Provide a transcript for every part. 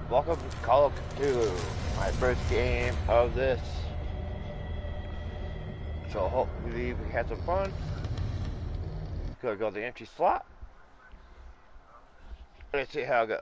Welcome to Call of Cthulhu, my first game of this. So hopefully we had some fun. Gonna go to the empty slot. Let's see how it goes.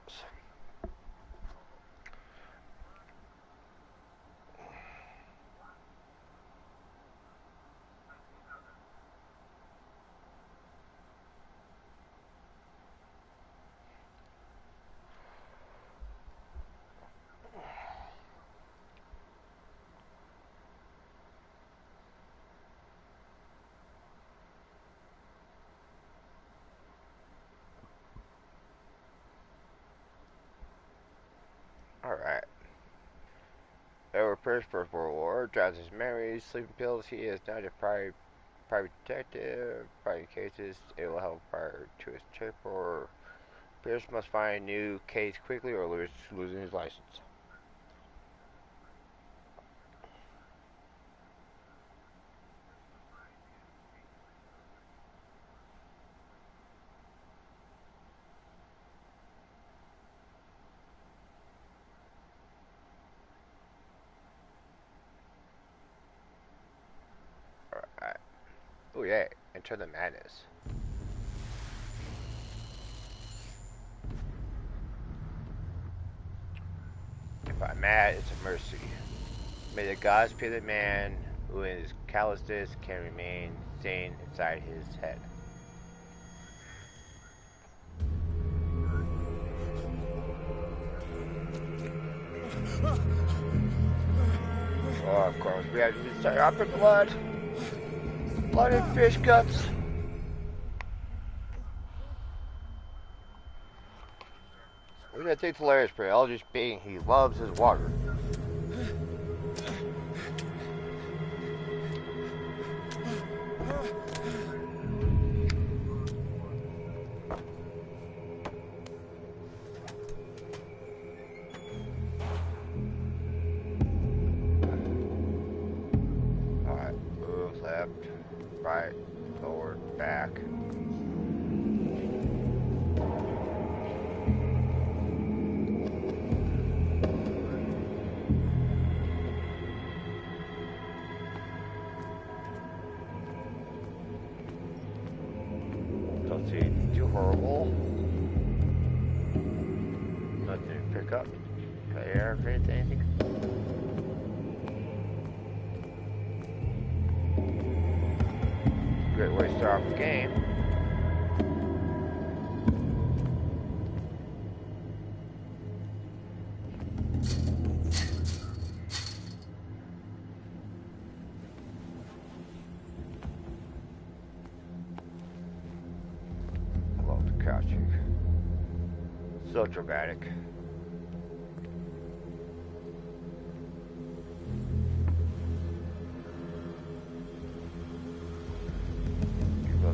Alright. Over First World War, drives his memories, sleeping pills. He is now a private detective. Fighting cases, it will help prior to his trip. Or Pierce must find a new case quickly or losing his license. Alright. Oh yeah, Enter the Madness. If I'm mad, it's a mercy. May the gods pity the man who in his callousness can remain sane inside his head. Oh, of course, we have to start up in blood. Blood and fish guts. Which I think's hilarious for all just being he loves his water. Alright, move left, right, forward, back. Don't see anything too horrible. Nothing to pick up. Air, anything. Great way to start off the game. I love the crouching. So dramatic.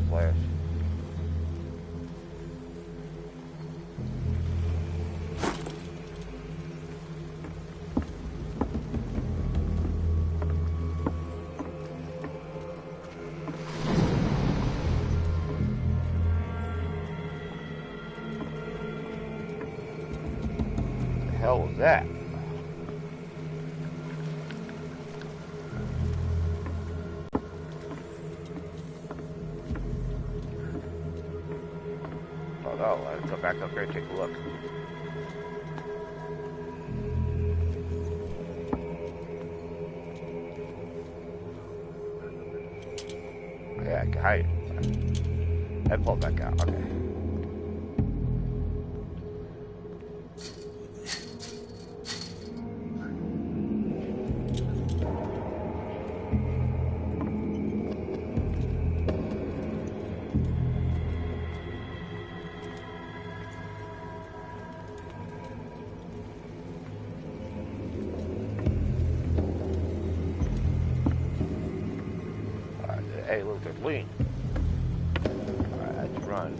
Flash. The hell was that? Oh, let's go back up here and take a look. Yeah, I can hide it. I pulled back out, okay. Hey, look, there's lean. Alright, let's run.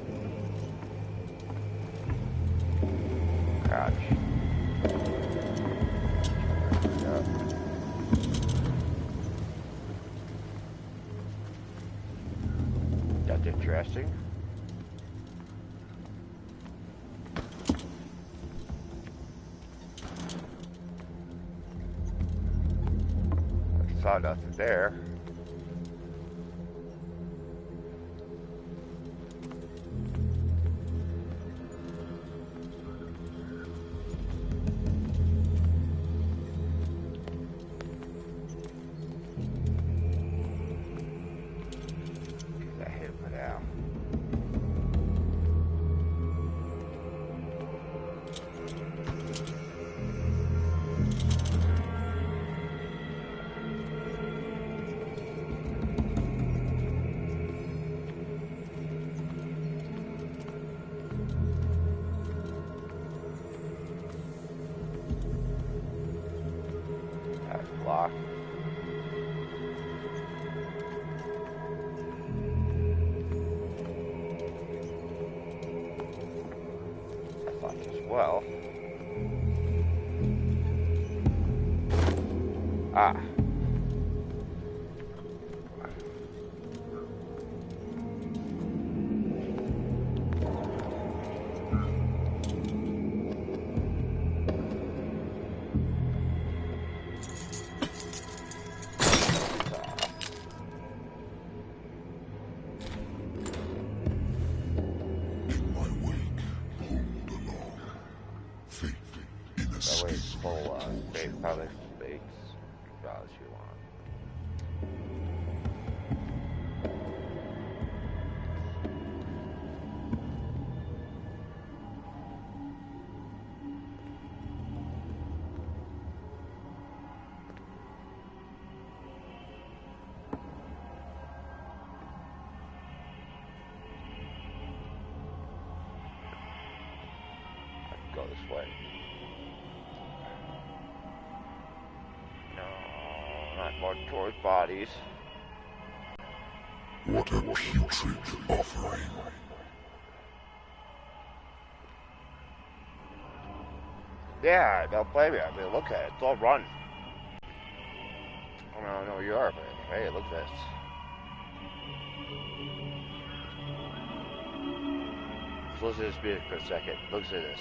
Crouch. That's interesting. Saw nothing there. That hit for now. Lock. That's locked as well. Ah. That way it's full probably space. As you want. Go this way. No, not more towards bodies. What a putrid offering. Yeah, don't blame me. I mean, look at it. It's all run. I don't know where you are, but hey, look at this. So listen to this music for a second. Look at this.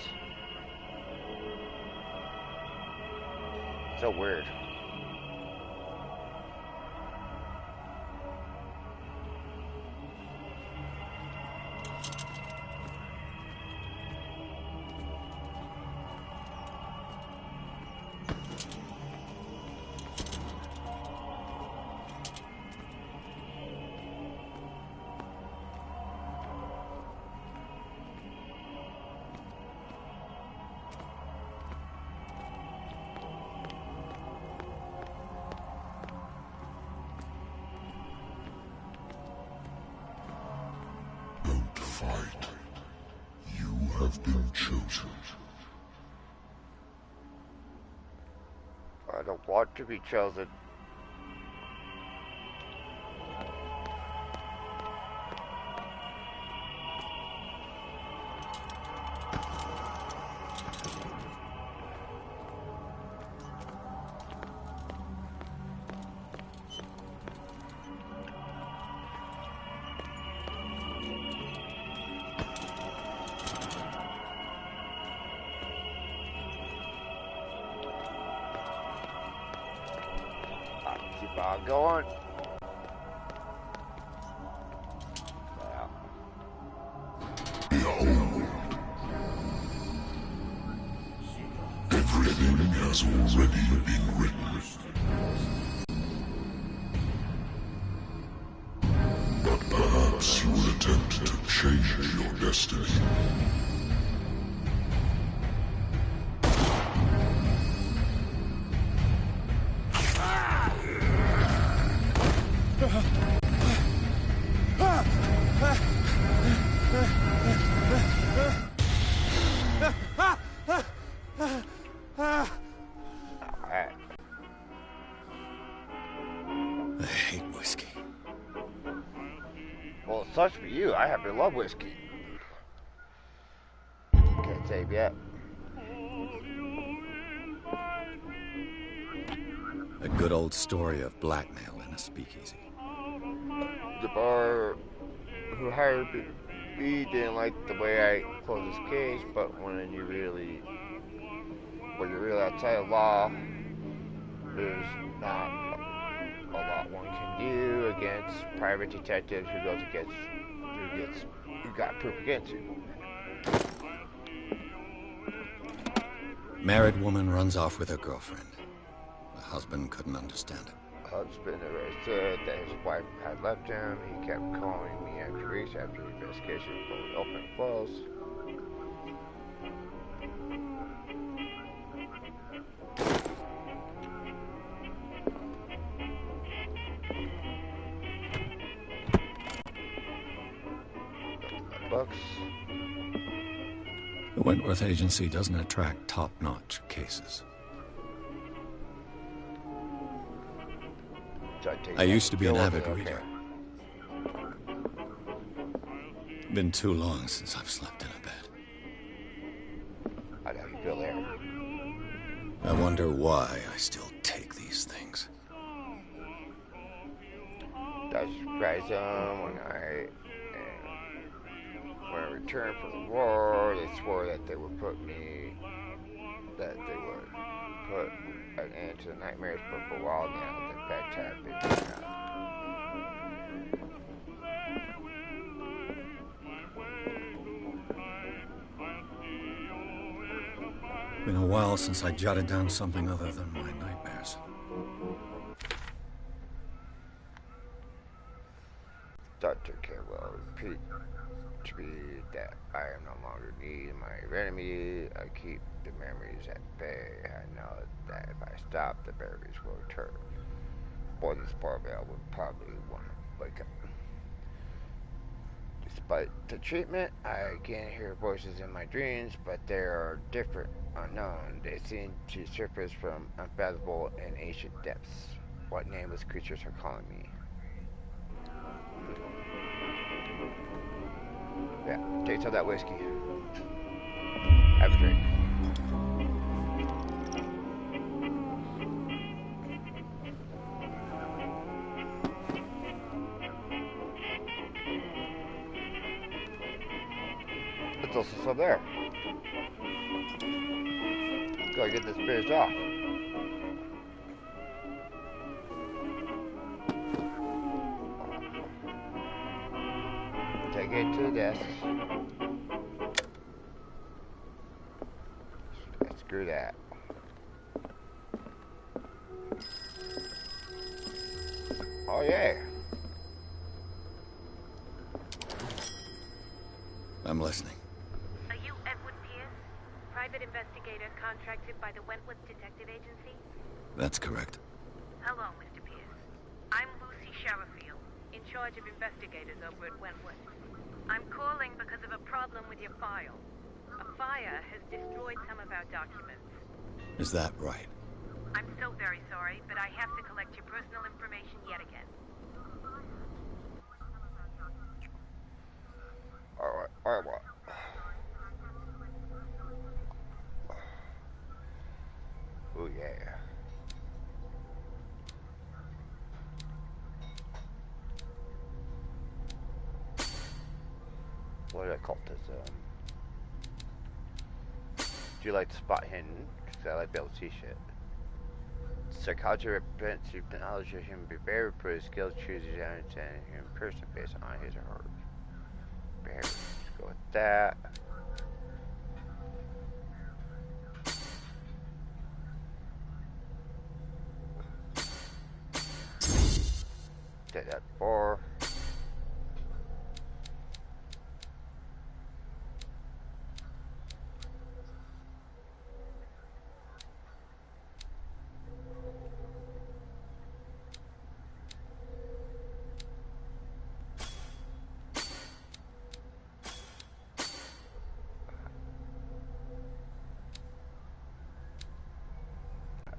So weird. Fight. You have been chosen. I don't want to be chosen. Keep on going. Yeah. Behold. Everything has already been written. But perhaps you will attempt to change your destiny. I hate whiskey. Well, it sucks for you. I happen to love whiskey. Can't save yet. A good old story of blackmail in a speakeasy. The bar who hired me didn't like the way I closed this case, but when you're really outside of law, there's not a lot one can do against private detectives who got proof against you. Married woman runs off with her girlfriend. The husband couldn't understand it. Husband said that his wife had left him. He kept calling me after weeks after the investigation was open and closed. Books. The Wentworth Agency doesn't attract top-notch cases. I used to be an avid reader. Been too long since I've slept in a bed. I'd have you feel there. I wonder why I still take these things. That's surprised when I returned from the war. They swore that they would put an end to the nightmares, but for a while now, the facts have been out. Been a while since I jotted down something other than my nightmares. Dr. Carewell repeat to me that I am no longer need my enemy. I keep the memories at bay. I know that if I stop, the memories will return. Boy, this barbell would probably want to wake up. Despite the treatment, I can hear voices in my dreams, but they are different, unknown. They seem to surface from unfathomable and ancient depths. What nameless creatures are calling me? Yeah, take some of that whiskey. Have a drink. There's also some there. Gotta get this beers off. Take it to the desk. Screw that. Oh yeah. I'm listening. Are you Edward Pierce, private investigator contracted by the Wentworth Detective Agency? That's correct. Hello, Mr. Pierce. I'm Lucy Sherifield, in charge of investigators over at Wentworth. I'm calling because of a problem with your file. A fire has destroyed some of our documents. Is that right? I'm so very sorry, but I have to collect your personal information yet again. Alright, what? Oh yeah. What is occultism? Do you like to spot hidden? Because I like to be able to see shit. Psychology represents the knowledge of human behavior, but his skills chooses to understand a human person based on his or her behavior. Let's go with that. Did that before.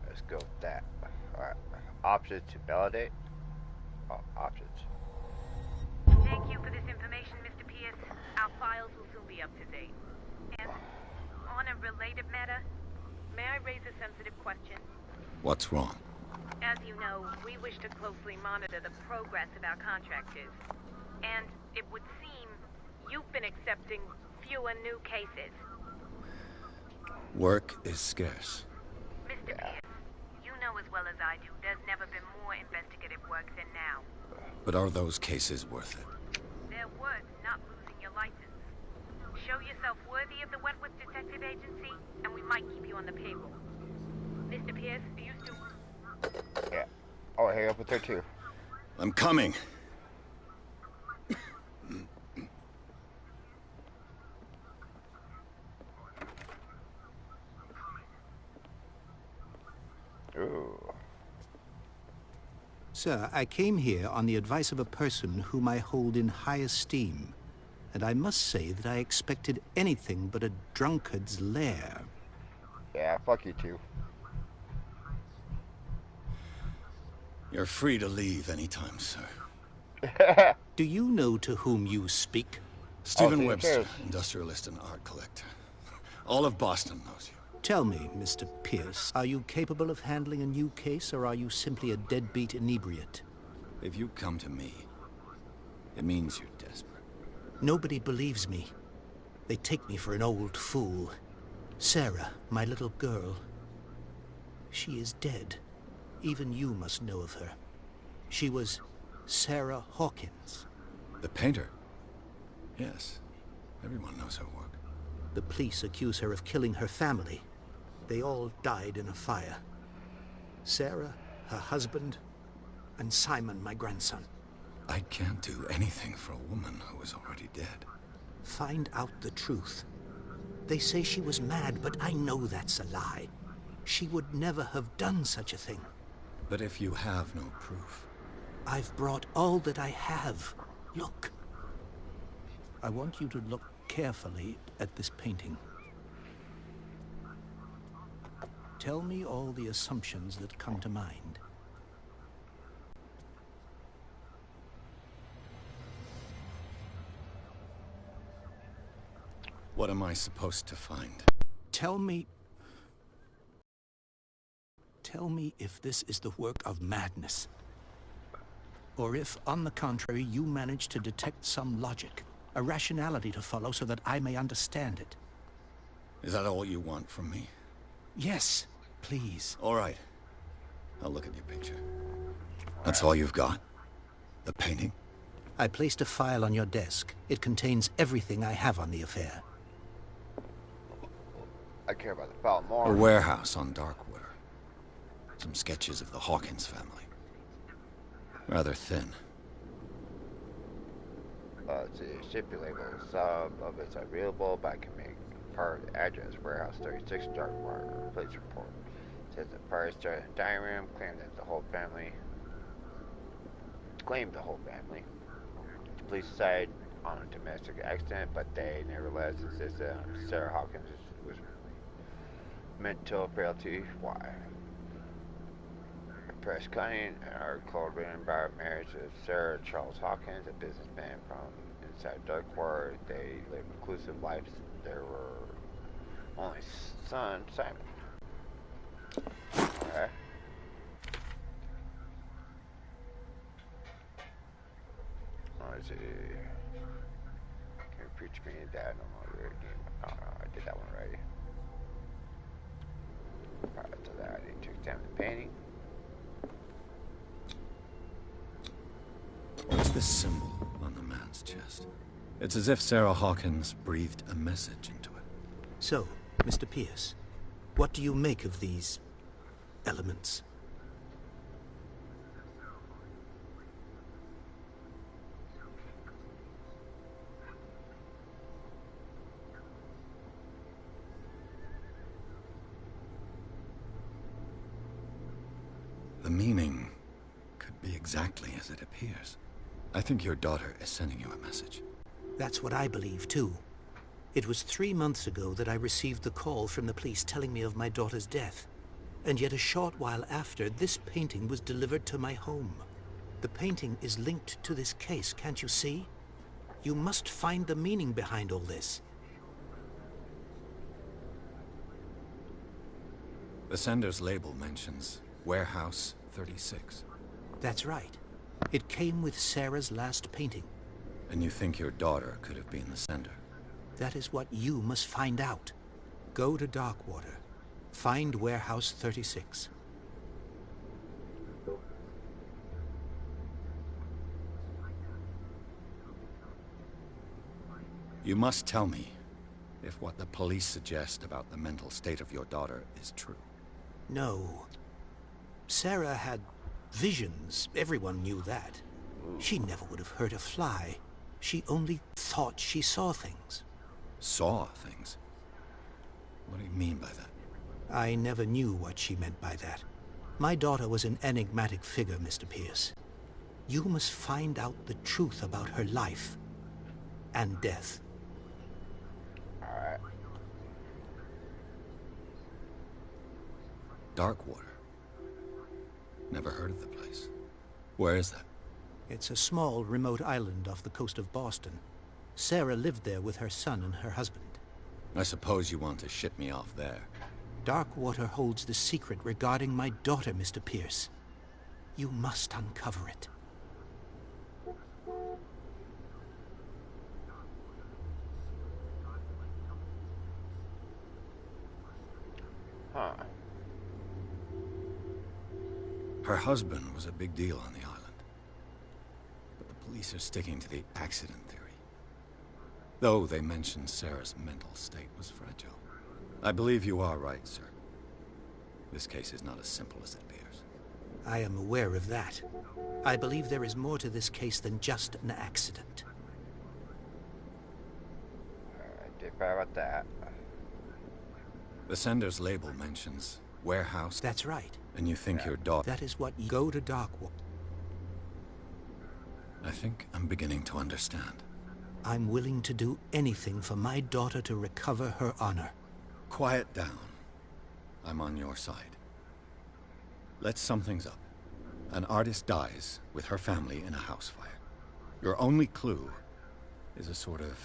Let's go with that. Alright. Options to validate. Oh, options. Thank you for this information, Mr. Pierce. Our files will soon be up to date. And on a related matter, may I raise a sensitive question? What's wrong? As you know, we wish to closely monitor the progress of our contractors. And it would seem you've been accepting fewer new cases. Work is scarce. Mr. Pierce, you know as well as I do, there's never been more investigative work than now. But are those cases worth it? They're worth not losing your license. Show yourself worthy of the Wentworth Detective Agency, and we might keep you on the payroll. Mr. Pierce, are you still... Yeah. Oh, hang up with her too. I'm coming. Ooh. Sir, I came here on the advice of a person whom I hold in high esteem, and I must say that I expected anything but a drunkard's lair. Yeah, fuck you too. You're free to leave anytime, sir. Do you know to whom you speak? Stephen so you Webster, care. industrialist and art collector. All of Boston knows you. Tell me, Mr. Pierce, are you capable of handling a new case, or are you simply a deadbeat inebriate? If you come to me, it means you're desperate. Nobody believes me. They take me for an old fool. Sarah, my little girl, she is dead. Even you must know of her. She was Sarah Hawkins. The painter? Yes. Everyone knows her work. The police accuse her of killing her family. They all died in a fire. Sarah, her husband, and Simon, my grandson. I can't do anything for a woman who is already dead. Find out the truth. They say she was mad, but I know that's a lie. She would never have done such a thing. But if you have no proof... I've brought all that I have. Look. I want you to look carefully at this painting. Tell me all the assumptions that come to mind. What am I supposed to find? Tell me if this is the work of madness. Or if, on the contrary, you manage to detect some logic, a rationality to follow so that I may understand it. Is that all you want from me? Yes, please. All right. I'll look at your picture. That's all you've got? The painting? I placed a file on your desk. It contains everything I have on the affair. I care about the file A more. warehouse on Darkwater. Some sketches of the Hawkins family. Rather thin. Let's see, shipping label. Some of it's available, but I can make part of the address. Warehouse 36, Darkwater. Police report. Says the fire started in the dining room, claimed the whole family. The police decided on a domestic accident, but they nevertheless insisted Sarah Hawkins was mental frailty. Why? Press Cunning, an article written about marriage of Sarah Charles Hawkins, a businessman from inside Darkwater. They lived inclusive lives. There were only son, Simon. Okay. Let's see. Can we pre-screen that? No longer again. Oh, no, I did that one already. Prior to that, I need to examine the painting. What's this symbol on the man's chest? It's as if Sarah Hawkins breathed a message into it. So, Mr. Pierce, what do you make of these elements? The meaning could be exactly as it appears. I think your daughter is sending you a message. That's what I believe, too. It was 3 months ago that I received the call from the police telling me of my daughter's death. And yet a short while after, this painting was delivered to my home. The painting is linked to this case, can't you see? You must find the meaning behind all this. The sender's label mentions Warehouse 36. That's right. It came with Sarah's last painting. And you think your daughter could have been the sender? That is what you must find out. Go to Darkwater. Find Warehouse 36. You must tell me if what the police suggest about the mental state of your daughter is true. No. Sarah had visions. Everyone knew that. She never would have hurt a fly. She only thought she saw things. Saw things? What do you mean by that? I never knew what she meant by that. My daughter was an enigmatic figure, Mr. Pierce. You must find out the truth about her life and death. Alright. Darkwater. Never heard of the place. Where is that? It's a small, remote island off the coast of Boston. Sarah lived there with her son and her husband. I suppose you want to ship me off there. Darkwater holds the secret regarding my daughter, Mr. Pierce. You must uncover it. Huh. Her husband was a big deal on the island. But the police are sticking to the accident theory. Though they mentioned Sarah's mental state was fragile. I believe you are right, sir. This case is not as simple as it appears. I am aware of that. I believe there is more to this case than just an accident. Alright, did bad about that. The sender's label mentions warehouse. That's right. And you think your daughter... That is what you go to Darkwater. I think I'm beginning to understand. I'm willing to do anything for my daughter to recover her honor. Quiet down. I'm on your side. Let's sum things up. An artist dies with her family in a house fire. Your only clue is a sort of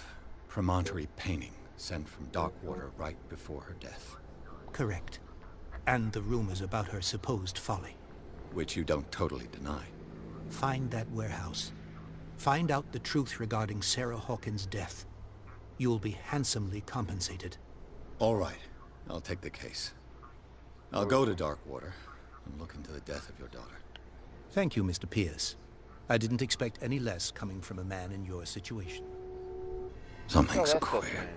promontory painting sent from Darkwater right before her death. Correct. And the rumors about her supposed folly. Which you don't totally deny. Find that warehouse. Find out the truth regarding Sarah Hawkins' death. You'll be handsomely compensated. All right. I'll take the case. I'll go to Darkwater and look into the death of your daughter. Thank you, Mr. Pierce. I didn't expect any less coming from a man in your situation. Something's that's so queer. funny.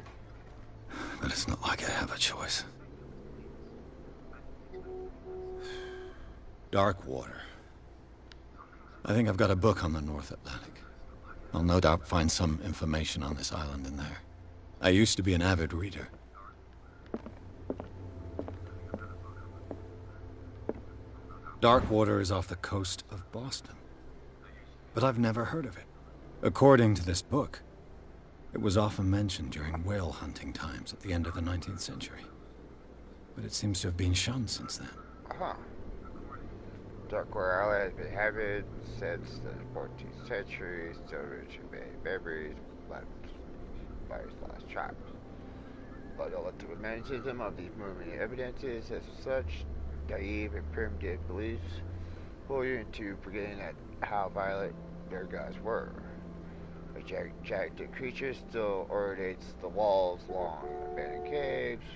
But it's not like I have a choice. Darkwater. I think I've got a book on the North Atlantic. I'll no doubt find some information on this island in there. I used to be an avid reader. Darkwater is off the coast of Boston. But I've never heard of it. According to this book, it was often mentioned during whale hunting times at the end of the 19th century. But it seems to have been shunned since then. Uh-huh. Darkwater Island has been inhabited since the 14th century, still rich in many memories, left by its lost tribes. But the ultimate magnetism of these moving evidences as such naive and primitive beliefs pull you into forgetting that how violent their gods were. A gigantic creature still ornates the walls along abandoned caves.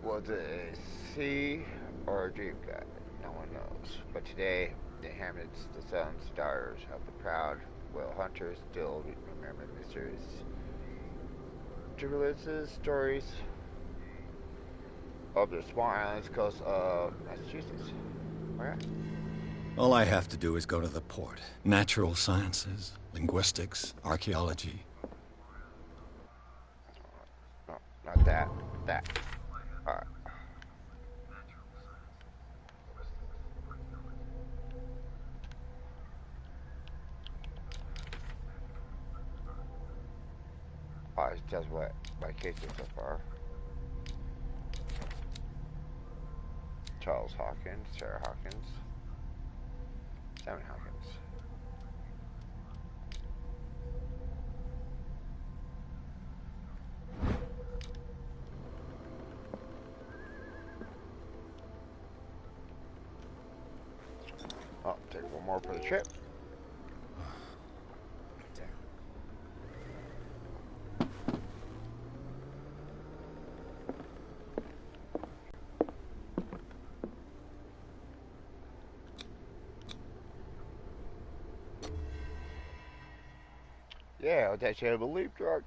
Was it a sea or a dream god? No one knows. But today, the inhabitants, the sons, daughters of the proud whale hunters still remember the mysterious Dribblitz's stories of the small islands coast of Massachusetts. Okay. All I have to do is go to the port. Natural sciences, linguistics, archaeology. No, not that. That. Alright. Alright, it tells what my case is so far. Charles Hawkins, Sarah Hawkins, Simon Hawkins. Oh, take one more for the trip. Yeah, that you believe drunk.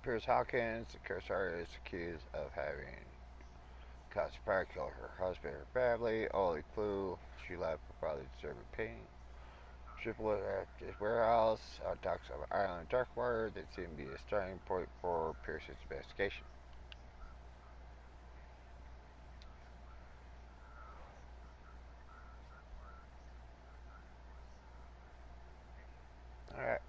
Pierce Hawkins, the cursor, is accused of having caused a fire, killed her husband and her family. Only clue, she left for probably deserving pain. Triple at his warehouse on docks of Island Darkwater that seemed to be a starting point for Pierce's investigation. Alright.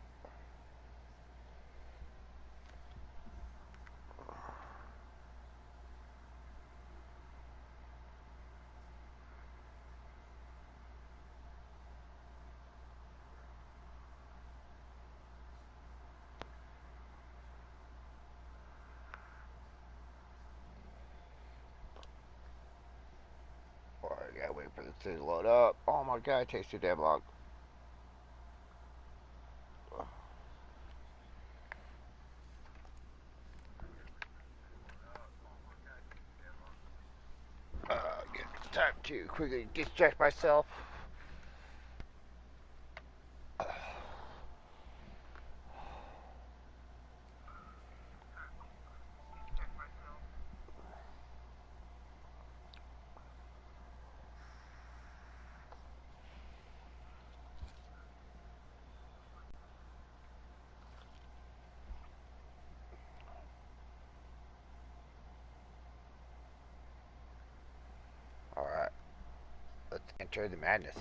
I gotta wait for this thing to load up. Oh my god, it takes too damn long. Get time to quickly distract myself. Alright, let's enter the madness.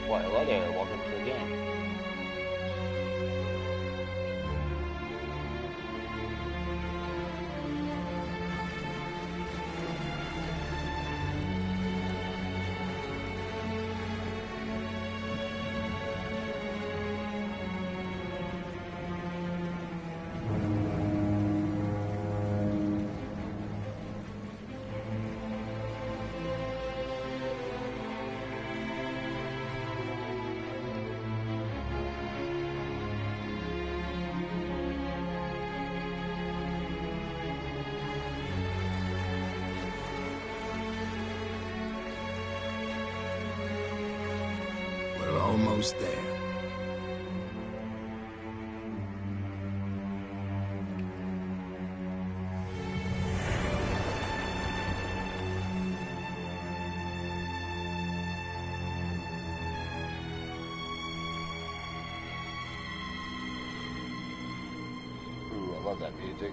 Well, hello there, welcome to the game. We're almost there. Ooh, I love that music.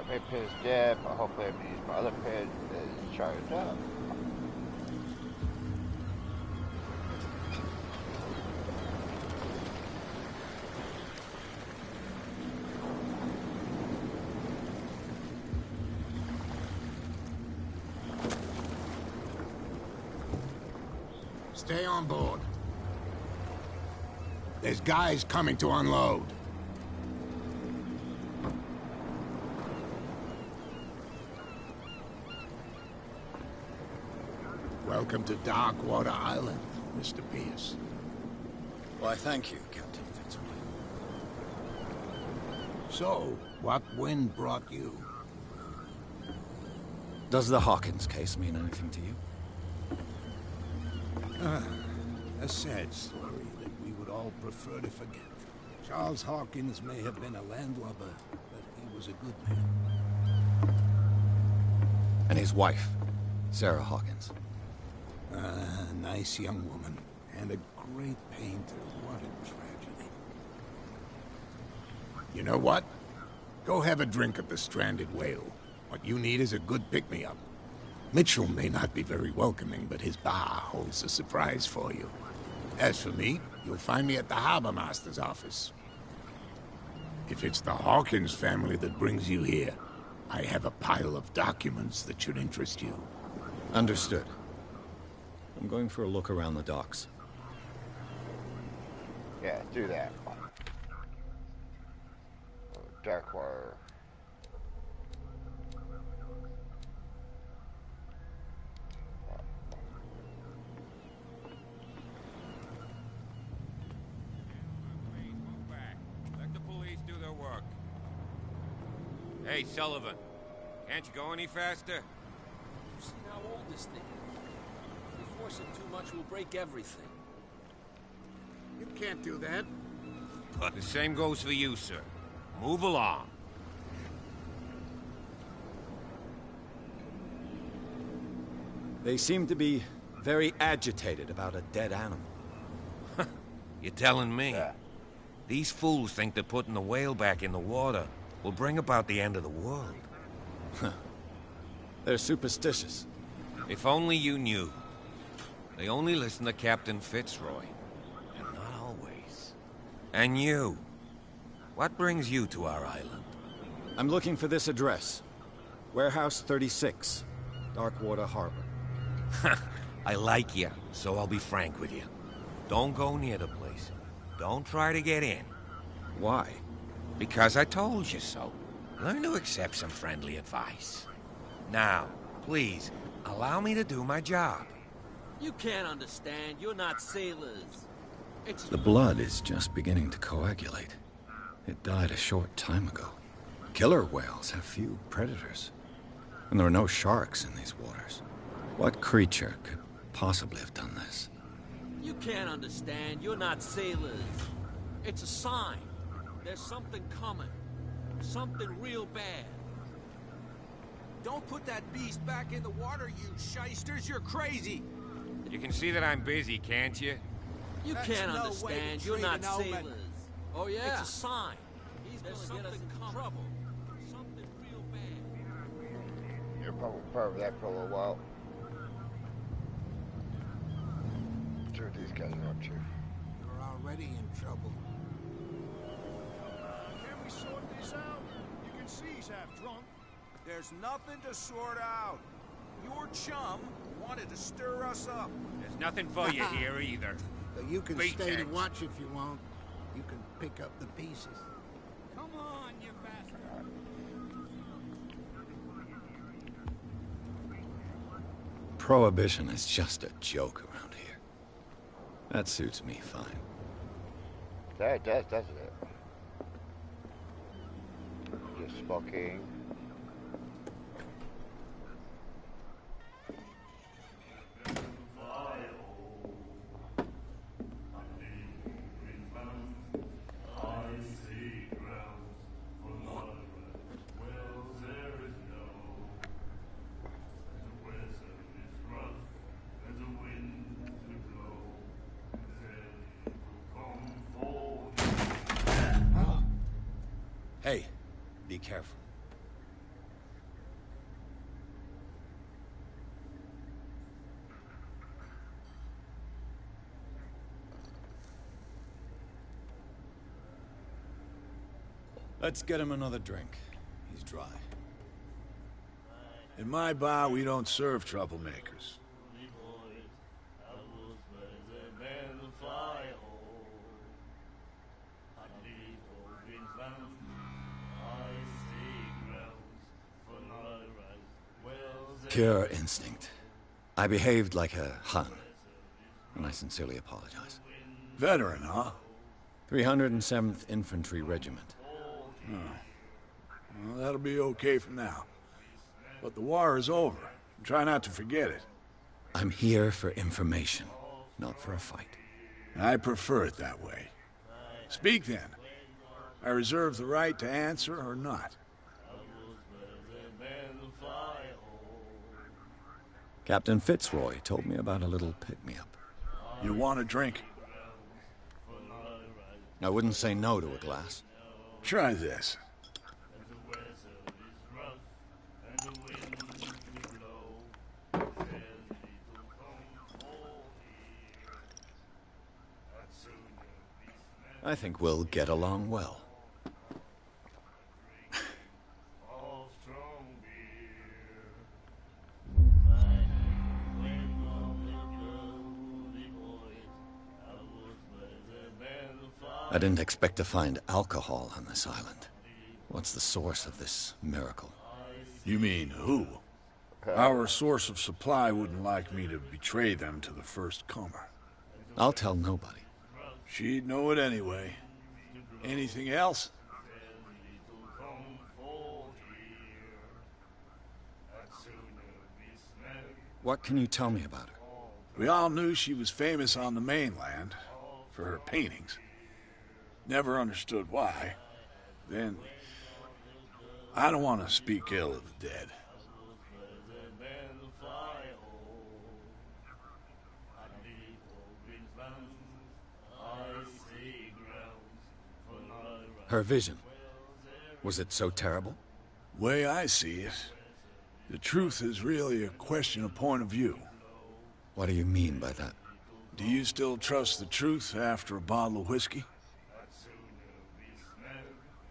My main pin is dead, but hopefully I can use my other pin is charged up. Stay on board. There's guys coming to unload. Welcome to Darkwater Island, Mr. Pierce. Why, thank you, Captain Fitzroy. So, what wind brought you? Does the Hawkins case mean anything to you? A sad story that we would all prefer to forget. Charles Hawkins may have been a landlubber, but he was a good man. And his wife, Sarah Hawkins. A nice young woman, and a great painter. What a tragedy. You know what? Go have a drink at the Stranded Whale. What you need is a good pick-me-up. Mitchell may not be very welcoming, but his bar holds a surprise for you. As for me, you'll find me at the Harbor Master's office. If it's the Hawkins family that brings you here, I have a pile of documents that should interest you. Understood. I'm going for a look around the docks. Yeah, do that. Dark water. Let the police do their work. Hey, Sullivan. Can't you go any faster? You see how old this thing is? If we force it too much, we'll break everything. You can't do that. The same goes for you, sir. Move along. They seem to be very agitated about a dead animal. You're telling me? Yeah. These fools think that putting the whale back in the water will bring about the end of the world. They're superstitious. If only you knew. They only listen to Captain Fitzroy. And not always. And you. What brings you to our island? I'm looking for this address. Warehouse 36, Darkwater Harbor. I like you, so I'll be frank with you. Don't go near the place. Don't try to get in. Why? Because I told you so. Learn to accept some friendly advice. Now, please, allow me to do my job. You can't understand. You're not sailors. It's The blood is just beginning to coagulate. It died a short time ago. Killer whales have few predators. And there are no sharks in these waters. What creature could possibly have done this? You can't understand. You're not sailors. It's a sign. There's something coming. Something real bad. Don't put that beast back in the water, you shysters. You're crazy. You can see that I'm busy, can't you? You That's can't no way to understand. You're treat not an omen. sailors. Oh, yeah? It's a sign. There's There's something something coming. trouble. Something real bad. You're probably part of that for a little while. See what these guys are up to. You're already in trouble. Can we sort this out? You can see he's half drunk. There's nothing to sort out. Your chum wanted to stir us up. There's nothing for you here either. So you can Beat stay to it. watch if you want. You can pick up the pieces. Come on, you bastard. Prohibition is just a joke around here. That suits me fine. That does, doesn't it? Just smoking. Hey, be careful. Let's get him another drink. He's dry. In my bar, we don't serve troublemakers. Pure instinct. I behaved like a Hun, and I sincerely apologize. Veteran, huh? 307th Infantry Regiment. Well, that'll be okay for now. But the war is over. Try not to forget it. I'm here for information, not for a fight. I prefer it that way. Speak then. I reserve the right to answer or not. Captain Fitzroy told me about a little pick-me-up. You want a drink? I wouldn't say no to a glass. Try this. I think we'll get along well. I didn't expect to find alcohol on this island. What's the source of this miracle? You mean who? Our source of supply wouldn't like me to betray them to the first comer. I'll tell nobody. She'd know it anyway. Anything else? What can you tell me about her? We all knew she was famous on the mainland for her paintings. Never understood why. Then, I don't want to speak ill of the dead. Her vision. Was it so terrible? Way I see it, the truth is really a question of point of view. What do you mean by that? Do you still trust the truth after a bottle of whiskey?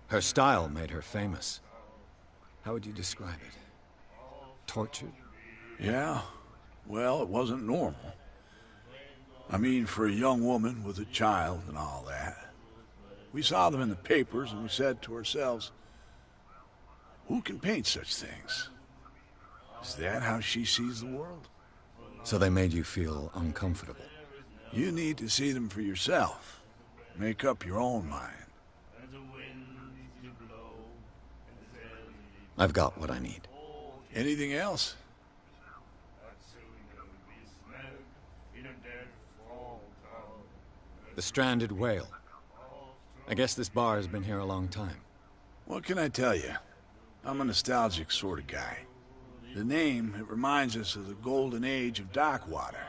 Her style made her famous. How would you describe it? Tortured? Yeah. Well, it wasn't normal. I mean, for a young woman with a child and all that. We saw them in the papers and we said to ourselves, who can paint such things? Is that how she sees the world? So they made you feel uncomfortable? You need to see them for yourself. Make up your own mind. I've got what I need. Anything else? The stranded whale. I guess this bar has been here a long time. What can I tell you? I'm a nostalgic sort of guy. The name, it reminds us of the golden age of dockwater,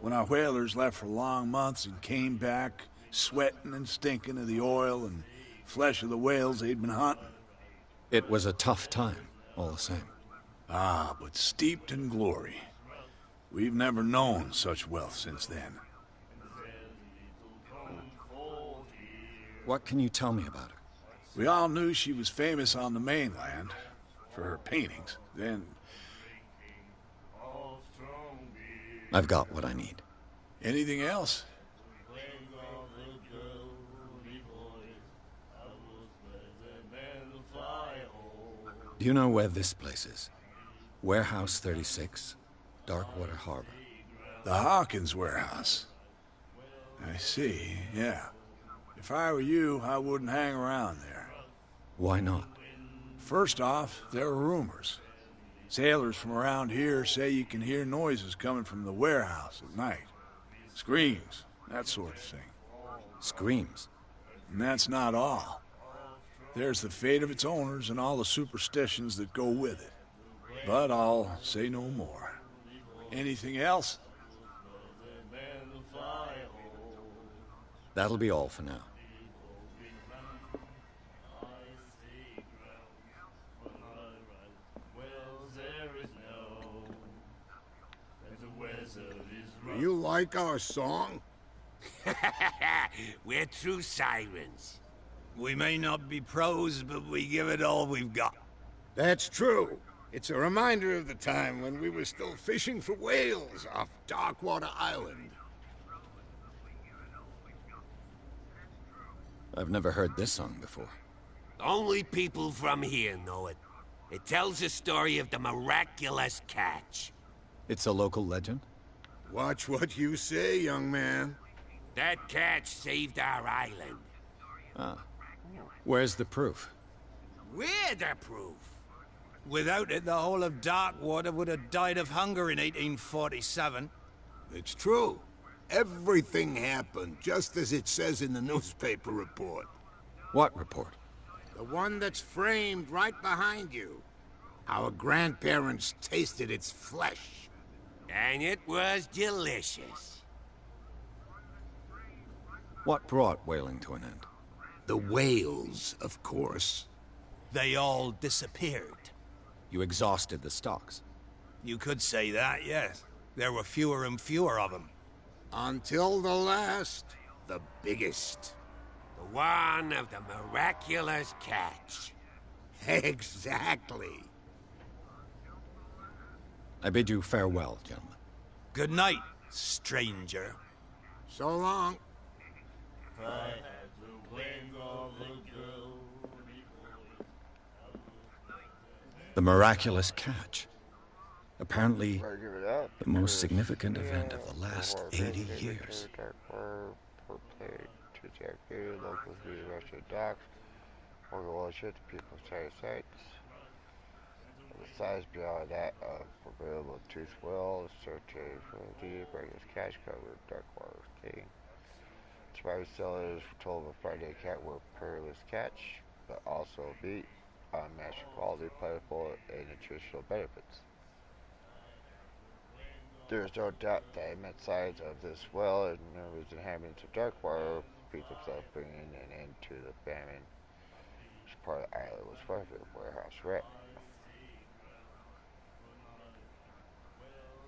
when our whalers left for long months and came back sweating and stinking of the oil and flesh of the whales they'd been hunting. It was a tough time, all the same. Ah, but steeped in glory. We've never known such wealth since then. What can you tell me about her? We all knew she was famous on the mainland for her paintings. Then... I've got what I need. Anything else? Do you know where this place is? Warehouse 36, Darkwater Harbor. The Hawkins warehouse. I see, yeah. If I were you, I wouldn't hang around there. Why not? First off, there are rumors. Sailors from around here say you can hear noises coming from the warehouse at night. Screams, that sort of thing. Screams? And that's not all. There's the fate of its owners and all the superstitions that go with it. But I'll say no more. Anything else? That'll be all for now. You like our song? We're true sirens. We may not be pros, but we give it all we've got. That's true. It's a reminder of the time when we were still fishing for whales off Darkwater Island. I've never heard this song before. Only people from here know it. It tells the story of the miraculous catch. It's a local legend? Watch what you say, young man. That catch saved our island. Ah. Where's the proof? We're the proof. Without it, the whole of Darkwater would have died of hunger in 1847. It's true. Everything happened just as it says in the newspaper report. What report? The one that's framed right behind you. Our grandparents tasted its flesh. And it was delicious. What brought whaling to an end? The whales, of course. They all disappeared. You exhausted the stocks. You could say that, yes. There were fewer and fewer of them. Until the last, the biggest. The one of the miraculous catch. Exactly. I bid you farewell, gentlemen. Good night, stranger. So long. If I had the The miraculous catch. Apparently, Ready to give it up? the most Here's significant event Mia, of the for last horror 80 fans, years. Dark Horror, per play to deactivated, locals be arrested docks, or the watershed to people's sites. The size beyond that of available tooth wells, searches for the breakers cash cover, Dark Horror King. Surviving sellers were told of Friday Cat were perilous catch, but also beat unmatched quality, plentiful, and nutritional benefits. There is no doubt that immense size of this well and numerous inhabitants of Darkwater beat themselves, bringing an end to the famine. Which part of the island was roughly a warehouse wreck.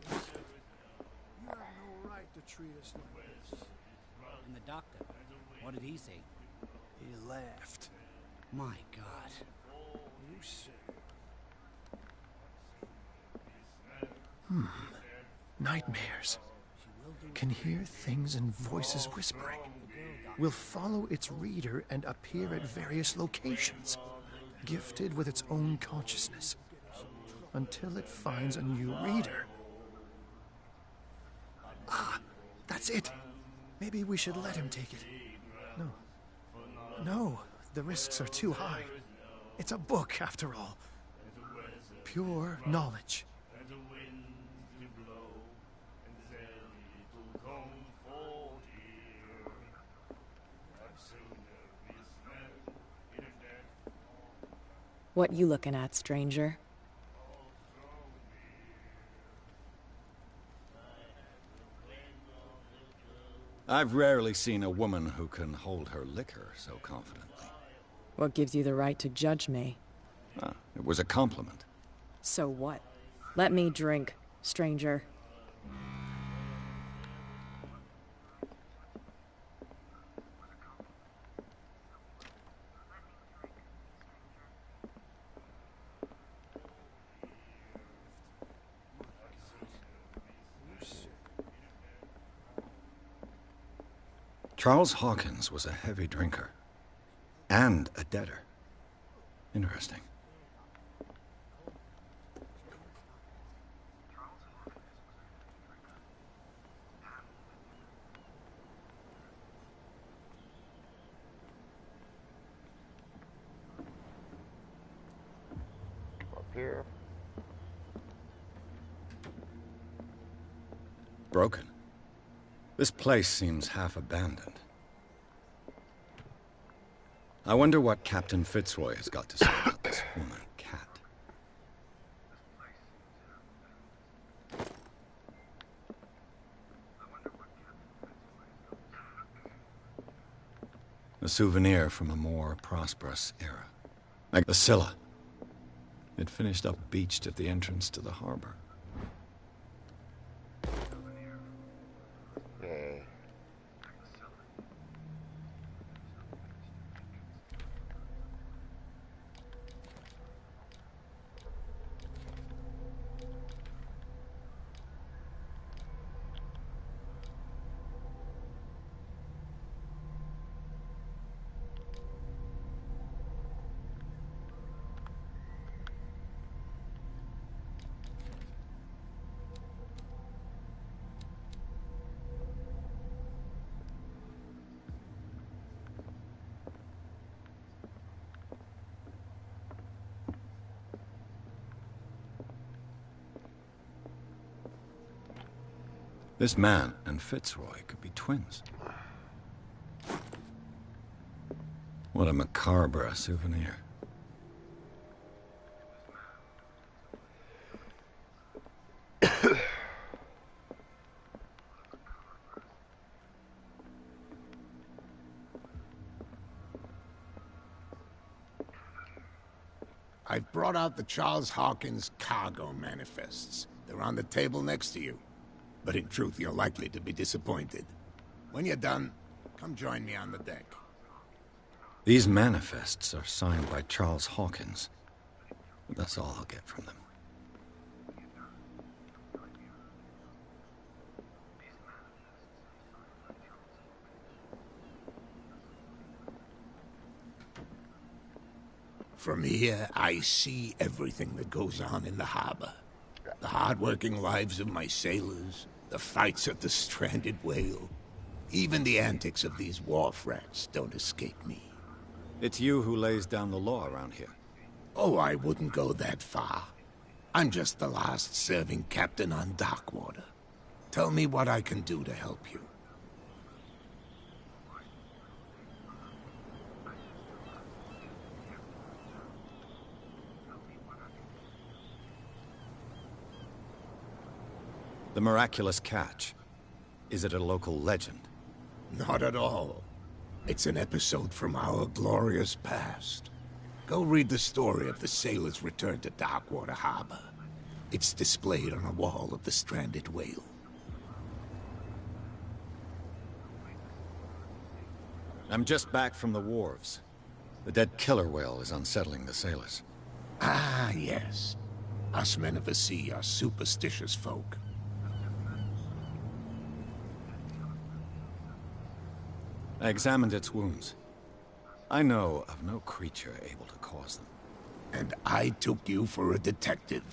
You have no right to treat us like this. And the doctor, what did he say? He laughed. My God. You said Nightmares. Can hear things and voices whispering. Will follow its reader and appear at various locations, gifted with its own consciousness, until it finds a new reader. Ah, that's it. Maybe we should let him take it. No, the risks are too high. It's a book, after all. Pure knowledge. What you looking at, stranger? I've rarely seen a woman who can hold her liquor so confidently. What gives you the right to judge me? Ah, it was a compliment. So what? Let me drink, stranger. Charles Hawkins was a heavy drinker. And a debtor. Interesting. Up here. Broken. This place seems half abandoned. I wonder what Captain Fitzroy has got to say about this woman, Cat. A souvenir from a more prosperous era. Like the Scylla. It finished up beached at the entrance to the harbor. Yay. This man and Fitzroy could be twins. What a macabre souvenir. I've brought out the Charles Hawkins cargo manifests. They're on the table next to you. But in truth, you're likely to be disappointed. When you're done, come join me on the deck. These manifests are signed by Charles Hawkins. But that's all I'll get from them. From here, I see everything that goes on in the harbor. The hard-working lives of my sailors, the fights at the stranded whale. Even the antics of these wharf rats don't escape me. It's you who lays down the law around here. Oh, I wouldn't go that far. I'm just the last serving captain on Darkwater. Tell me what I can do to help you. The miraculous catch. Is it a local legend? Not at all. It's an episode from our glorious past. Go read the story of the sailors' return to Darkwater Harbor. It's displayed on a wall of the stranded whale. I'm just back from the wharves. The dead killer whale is unsettling the sailors. Ah, yes. Us men of the sea are superstitious folk. I examined its wounds. I know of no creature able to cause them. And I took you for a detective.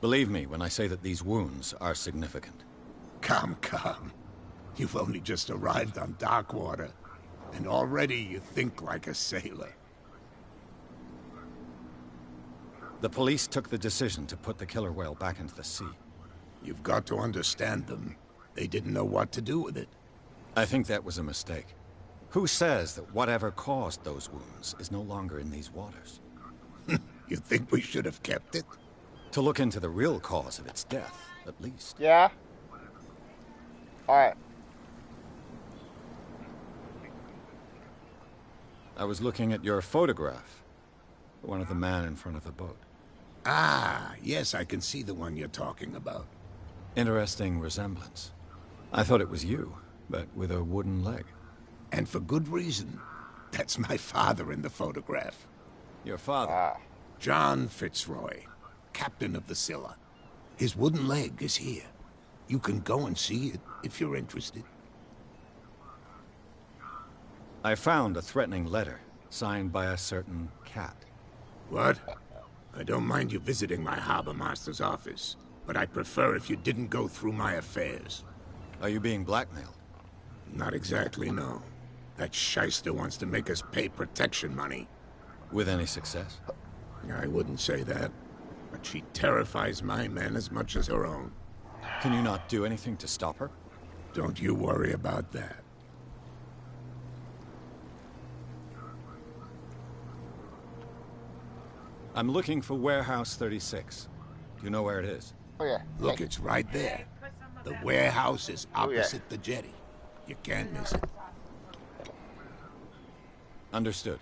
Believe me when I say that these wounds are significant. Come, come. You've only just arrived on Darkwater, and already you think like a sailor. The police took the decision to put the killer whale back into the sea. You've got to understand them. They didn't know what to do with it. I think that was a mistake. Who says that whatever caused those wounds is no longer in these waters? You think we should have kept it? To look into the real cause of its death, at least. Yeah. Alright. I was looking at your photograph. One of the man in front of the boat. Ah, yes, I can see the one you're talking about. Interesting resemblance. I thought it was you, but with a wooden leg. And for good reason. That's my father in the photograph. Your father? Ah. John Fitzroy, captain of the Scylla. His wooden leg is here. You can go and see it if you're interested. I found a threatening letter, signed by a certain cat. What? I don't mind you visiting my harbor master's office, but I'd prefer if you didn't go through my affairs. Are you being blackmailed? Not exactly, no. That shyster wants to make us pay protection money. With any success? I wouldn't say that, but she terrifies my men as much as her own. Can you not do anything to stop her? Don't you worry about that. I'm looking for Warehouse 36. Do you know where it is? Oh, yeah. Look, it's right there. The warehouse is opposite the jetty. You can't miss it. Understood.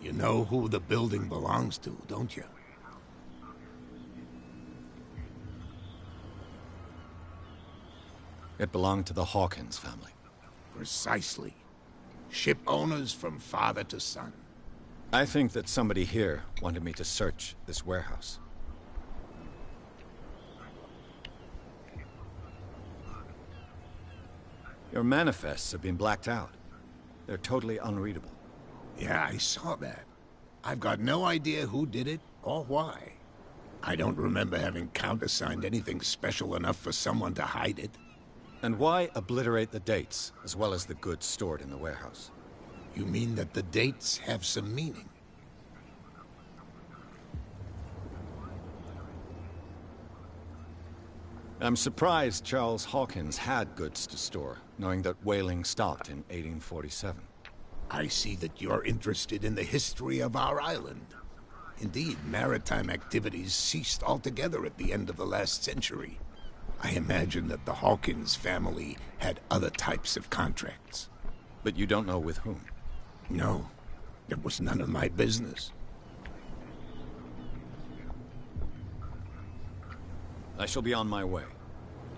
You know who the building belongs to, don't you? It belonged to the Hawkins family. Precisely. Ship owners from father to son. I think that somebody here wanted me to search this warehouse. Your manifests have been blacked out. They're totally unreadable. Yeah, I saw that. I've got no idea who did it or why. I don't remember having countersigned anything special enough for someone to hide it. And why obliterate the dates, as well as the goods stored in the warehouse? You mean that the dates have some meaning? I'm surprised Charles Hawkins had goods to store, knowing that whaling stopped in 1847. I see that you're interested in the history of our island. Indeed, maritime activities ceased altogether at the end of the last century. I imagine that the Hawkins family had other types of contracts. But you don't know with whom? No, it was none of my business. I shall be on my way.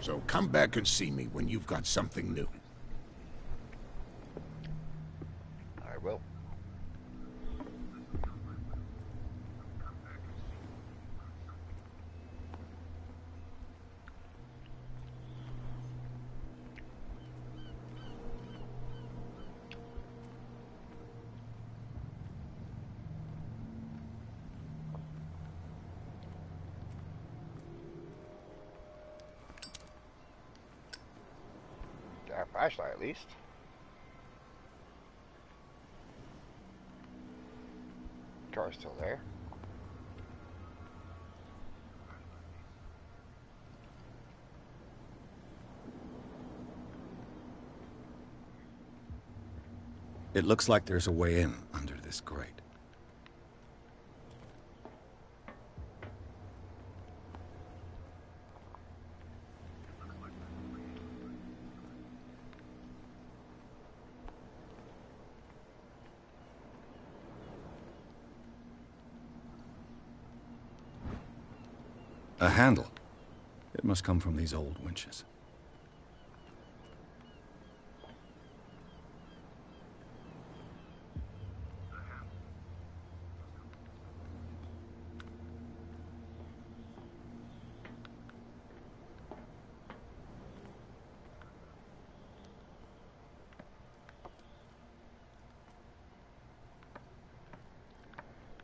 So come back and see me when you've got something new. I will. flashlight at least. Car's still there. It looks like there's a way in under this grate. A handle. It must come from these old winches.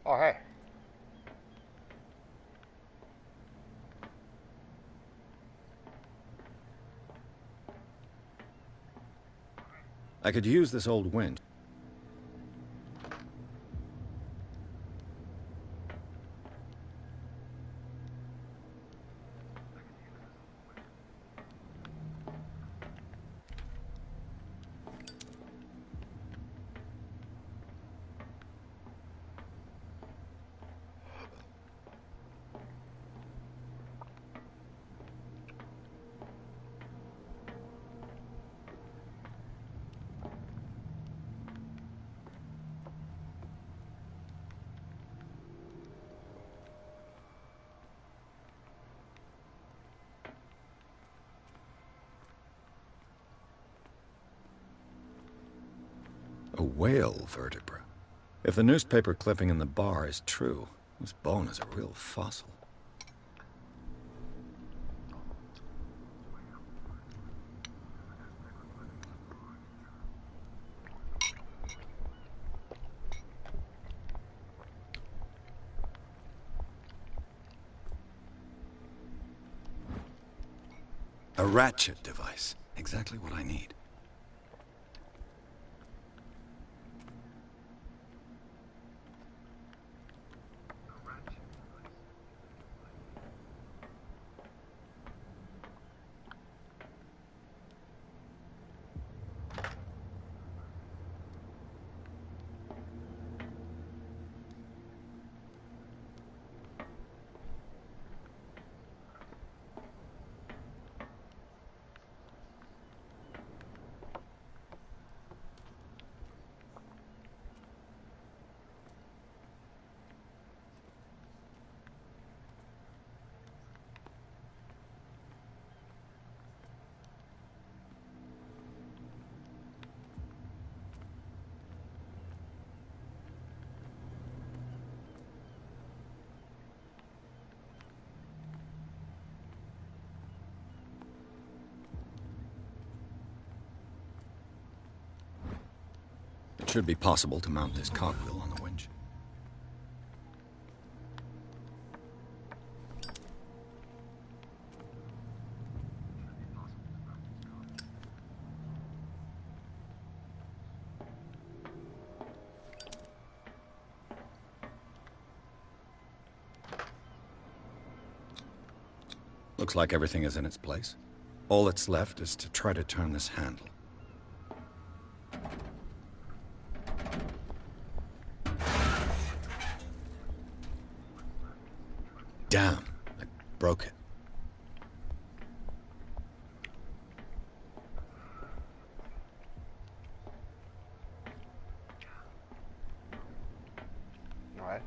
Oh, hey. I could use this old winch. A whale vertebra. If the newspaper clipping in the bar is true, this bone is a real fossil. A ratchet device. Exactly what I need. It should be possible to mount this cogwheel on the winch. Looks like everything is in its place. All that's left is to try to turn this handle. Damn, I broke it. Alright.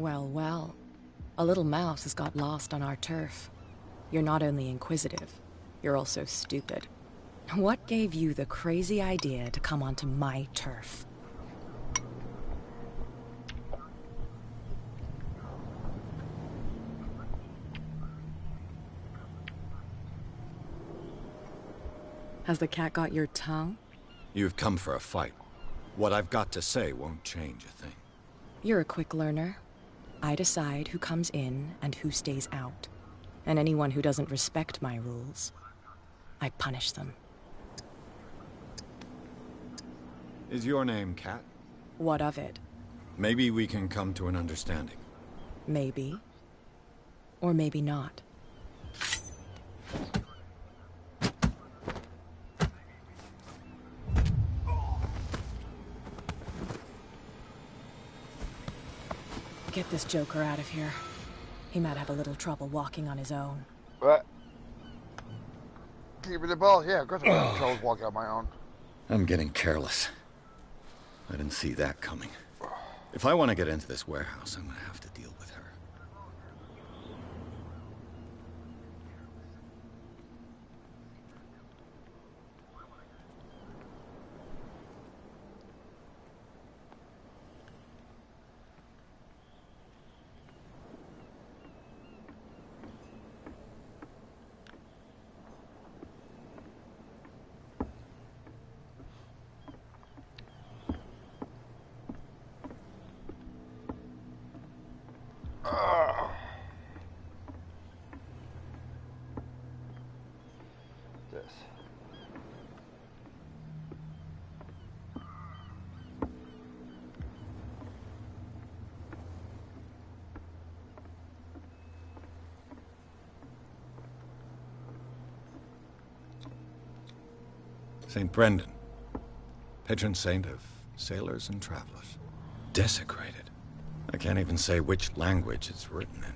Well, well. A little mouse has got lost on our turf. You're not only inquisitive, you're also stupid. What gave you the crazy idea to come onto my turf? Has the cat got your tongue? You've come for a fight. What I've got to say won't change a thing. You're a quick learner. I decide who comes in and who stays out. And anyone who doesn't respect my rules, I punish them. Is your name Cat? What of it? Maybe we can come to an understanding. Maybe. Or maybe not. Get this joker out of here. He might have a little trouble walking on his own. What? Give me the ball. Yeah, of course I'm having trouble walking on my own. I'm getting careless. I didn't see that coming. If I want to get into this warehouse, I'm going to have to deal with her. This. St. Brendan, patron saint of sailors and travelers. Desecrated. I can't even say which language it's written in.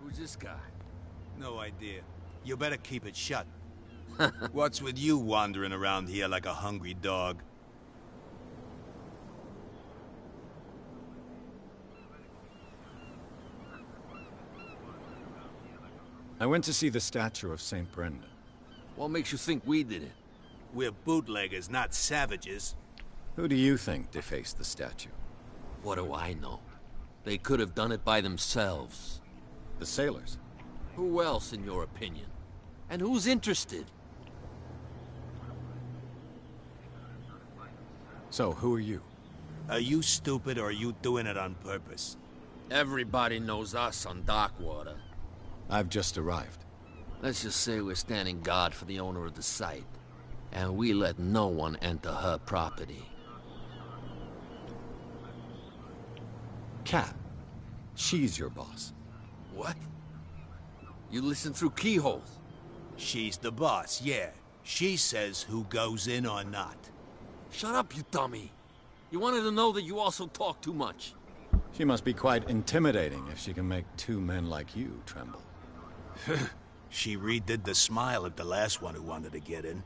Who's this guy? No idea. You better keep it shut. What's with you wandering around here like a hungry dog? I went to see the statue of St. Brendan. What makes you think we did it? We're bootleggers, not savages. Who do you think defaced the statue? What do I know? They could have done it by themselves. The sailors. Who else, in your opinion? And who's interested? So, who are you? Are you stupid or are you doing it on purpose? Everybody knows us on Darkwater. I've just arrived. Let's just say we're standing guard for the owner of the site. And we let no one enter her property. Cat. She's your boss. What? You listen through keyholes? She's the boss, yeah. She says who goes in or not. Shut up, you dummy. You wanted to know that you also talk too much. She must be quite intimidating if she can make two men like you tremble. She redid the smile at the last one who wanted to get in.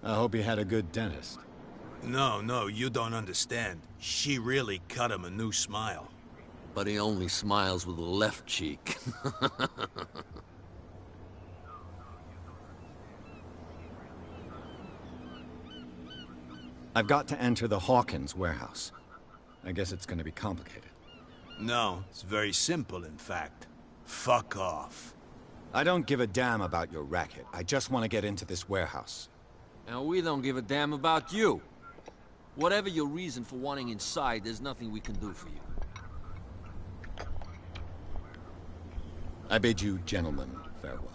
I hope he had a good dentist. No, you don't understand. She really cut him a new smile. But he only smiles with the left cheek. I've got to enter the Hawkins warehouse. I guess it's going to be complicated. No, it's very simple, in fact. Fuck off. I don't give a damn about your racket. I just want to get into this warehouse. And we don't give a damn about you. Whatever your reason for wanting inside, there's nothing we can do for you. I bid you gentlemen farewell.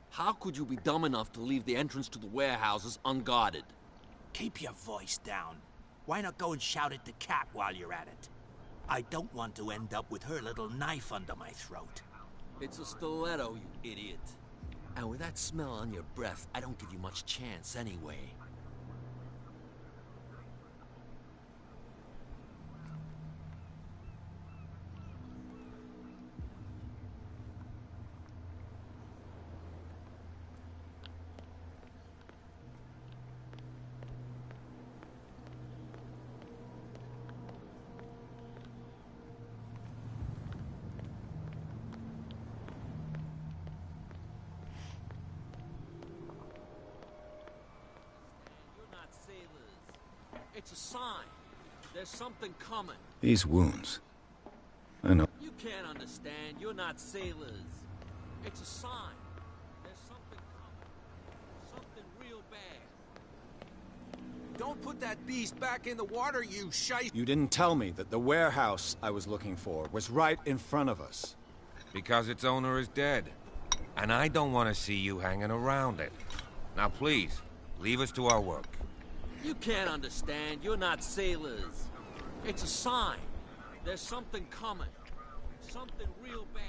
How could you be dumb enough to leave the entrance to the warehouses unguarded? Keep your voice down. Why not go and shout at the cat while you're at it? I don't want to end up with her little knife under my throat. It's a stiletto, you idiot. And with that smell on your breath, I don't give you much chance anyway. It's a sign. There's something coming. These wounds. I know. You can't understand. You're not sailors. It's a sign. There's something coming. Something real bad. Don't put that beast back in the water, you shite. You didn't tell me that the warehouse I was looking for was right in front of us. Because its owner is dead. And I don't want to see you hanging around it. Now please, leave us to our work. You can't understand. You're not sailors. It's a sign. There's something coming. Something real bad.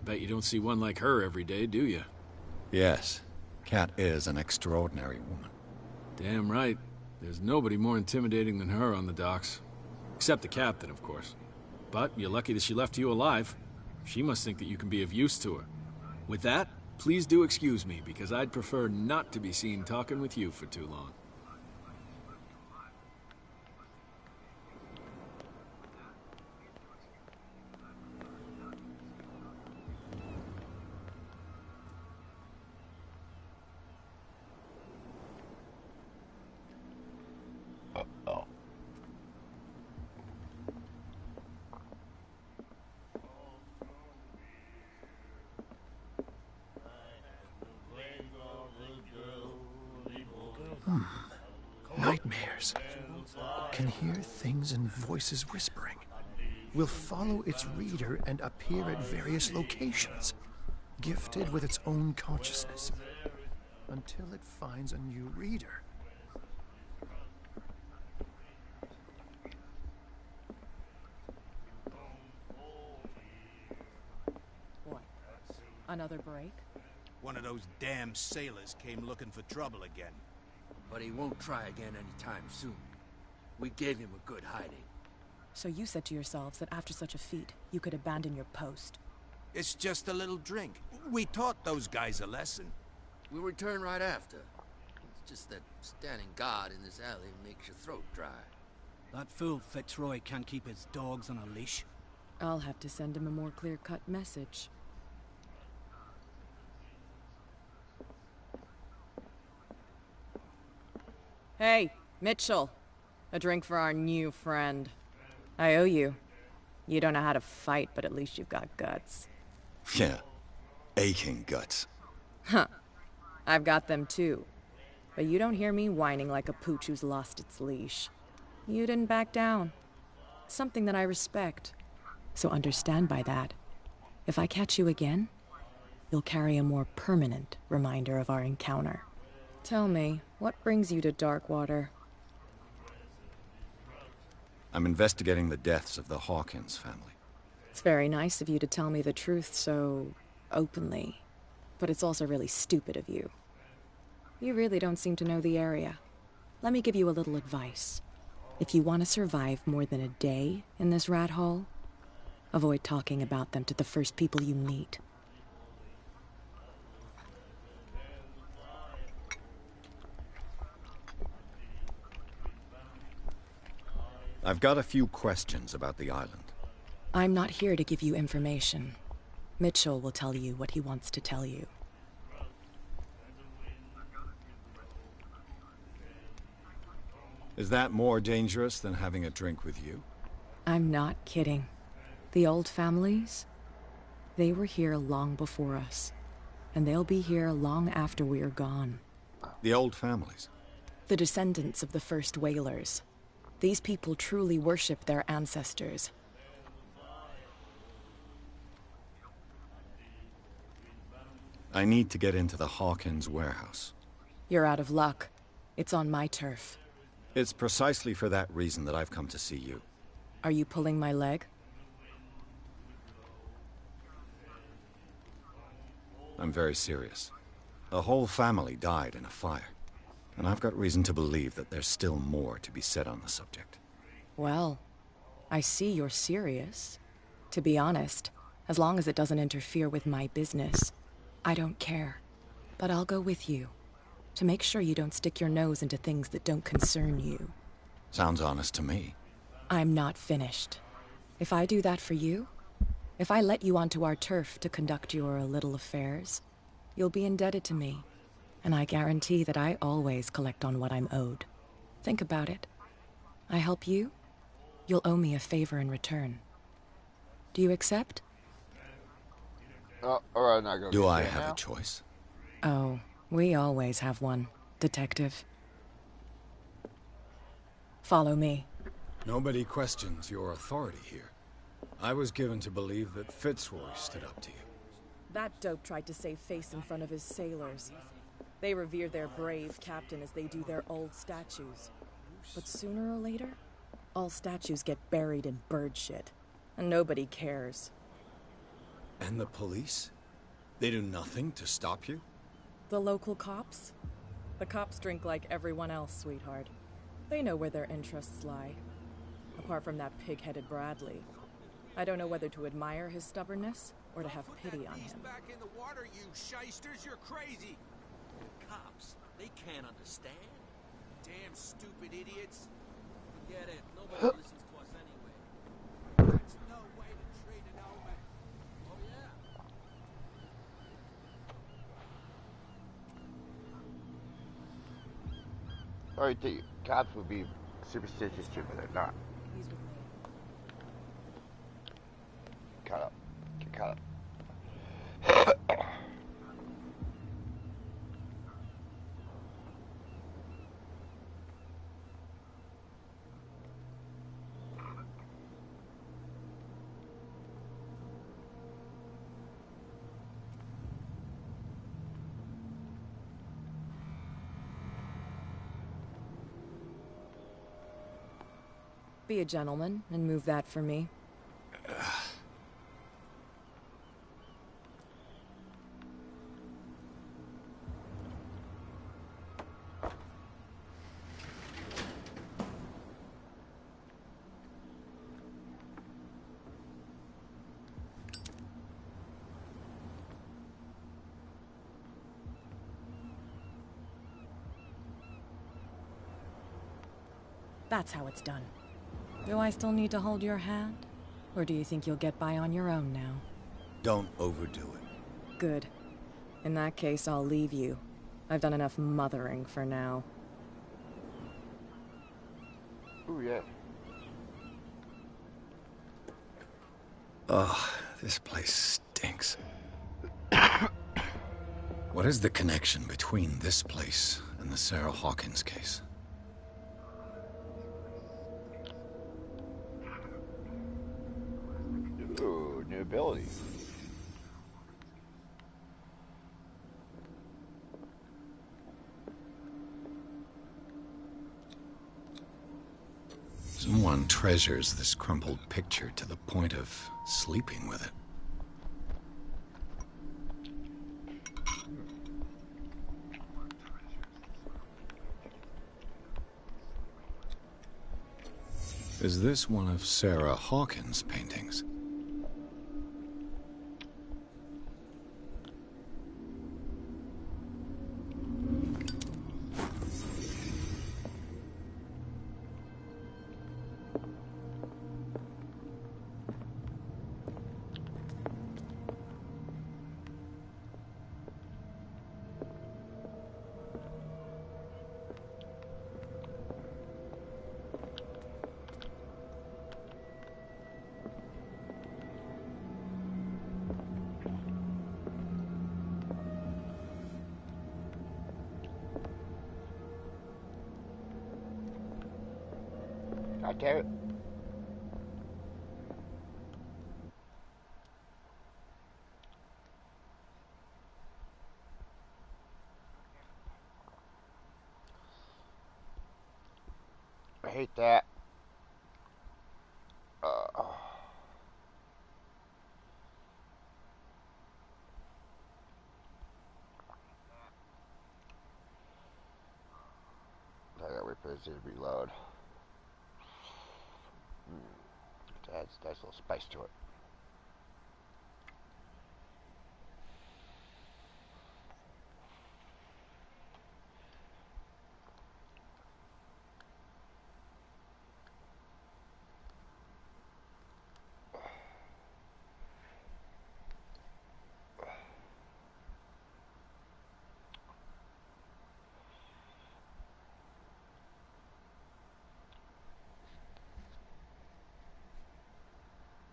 Bet you don't see one like her every day, do you? Yes. Cat is an extraordinary woman. Damn right. There's nobody more intimidating than her on the docks. Except the captain, of course. But you're lucky that she left you alive. She must think that you can be of use to her. With that, please do excuse me, because I'd prefer not to be seen talking with you for too long. Nightmares. Can hear things and voices whispering. Will follow its reader and appear at various locations, gifted with its own consciousness, until it finds a new reader. What? Another break? One of those damn sailors came looking for trouble again. But he won't try again anytime soon. We gave him a good hiding. So you said to yourselves that after such a feat, you could abandon your post. It's just a little drink. We taught those guys a lesson. We'll return right after. It's just that standing guard in this alley makes your throat dry. That fool Fitzroy can't keep his dogs on a leash. I'll have to send him a more clear-cut message. Hey, Mitchell. A drink for our new friend. I owe you. You don't know how to fight, but at least you've got guts. Yeah. Aching guts. Huh. I've got them too. But you don't hear me whining like a pooch who's lost its leash. You didn't back down. Something that I respect. So understand by that. If I catch you again, you'll carry a more permanent reminder of our encounter. Tell me, what brings you to Darkwater? I'm investigating the deaths of the Hawkins family. It's very nice of you to tell me the truth so openly, but it's also really stupid of you. You really don't seem to know the area. Let me give you a little advice. If you want to survive more than a day in this rat hole, avoid talking about them to the first people you meet. I've got a few questions about the island. I'm not here to give you information. Mitchell will tell you what he wants to tell you. Is that more dangerous than having a drink with you? I'm not kidding. The old families, they were here long before us, and they'll be here long after we're gone. The old families? The descendants of the first whalers. These people truly worship their ancestors. I need to get into the Hawkins warehouse. You're out of luck. It's on my turf. It's precisely for that reason that I've come to see you. Are you pulling my leg? I'm very serious. A whole family died in a fire. And I've got reason to believe that there's still more to be said on the subject. Well, I see you're serious. To be honest, as long as it doesn't interfere with my business, I don't care. But I'll go with you, to make sure you don't stick your nose into things that don't concern you. Sounds honest to me. I'm not finished. If I do that for you, if I let you onto our turf to conduct your little affairs, you'll be indebted to me. And I guarantee that I always collect on what I'm owed. Think about it. I help you, you'll owe me a favor in return. Do you accept? Alright, now go. Do I have a choice? Oh, we always have one, Detective. Follow me. Nobody questions your authority here. I was given to believe that Fitzroy stood up to you. That dope tried to save face in front of his sailors. They revere their brave captain as they do their old statues. But sooner or later, all statues get buried in bird shit. And nobody cares. And the police? They do nothing to stop you? The local cops? The cops drink like everyone else, sweetheart. They know where their interests lie. Apart from that pig-headed Bradley. I don't know whether to admire his stubbornness or to have pity on him. Back in the water, you shysters, you're crazy. The cops, they can't understand. Damn stupid idiots. Forget it. Nobody listens to us anyway. That's no way to treat an omen. Oh, yeah. Or the cops would be superstitious too, but they're not. He's with me. Cut up. Get cut up. Be a gentleman and move that for me. That's how it's done. Do I still need to hold your hand? Or do you think you'll get by on your own now? Don't overdo it. Good. In that case, I'll leave you. I've done enough mothering for now. Ooh, yeah. Ugh, this place stinks. What is the connection between this place and the Sarah Hawkins case? Ooh, new ability. Someone treasures this crumpled picture to the point of sleeping with it. Is this one of Sarah Hawkins' paintings? God damn it. I hate that. I gotta wait for this to reload. That's a little spice to it.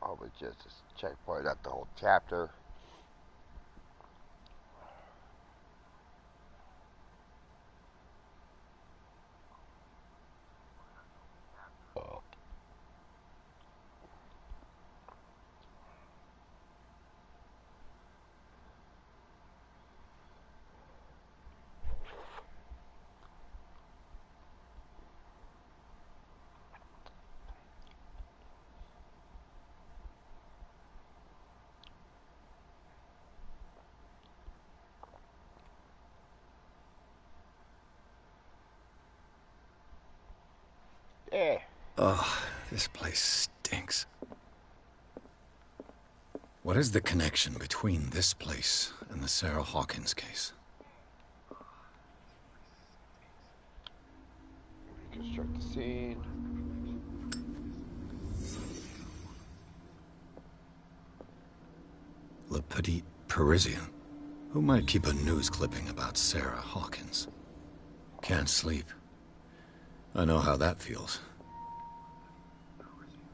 Probably just a checkpoint, not the whole chapter. Yeah. Ugh, this place stinks. What is the connection between this place and the Sarah Hawkins case? Reconstruct the scene. Le Petit Parisien. Who might keep a news clipping about Sarah Hawkins? Can't sleep. I know how that feels.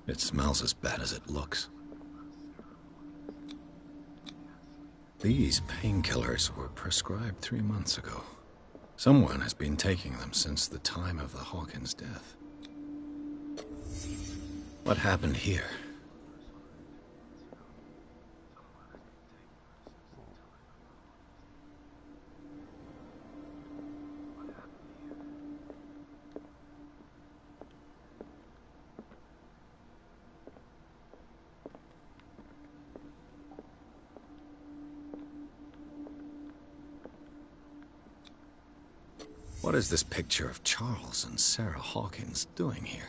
It smells as bad as it looks. These painkillers were prescribed 3 months ago. Someone has been taking them since the time of the Hawkins death. What happened here? What is this picture of Charles and Sarah Hawkins doing here?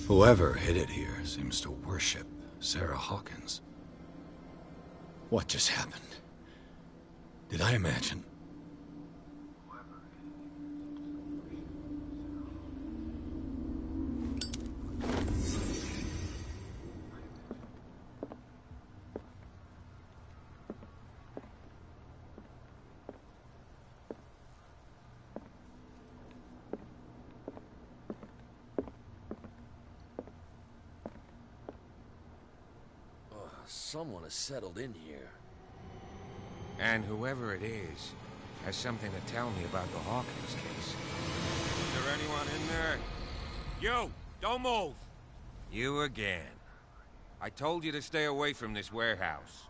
Whoever hid it here seems to worship Sarah Hawkins. What just happened? Did I imagine? Someone has settled in here. And whoever it is has something to tell me about the Hawkins case. Is there anyone in there? You! Don't move! You again. I told you to stay away from this warehouse.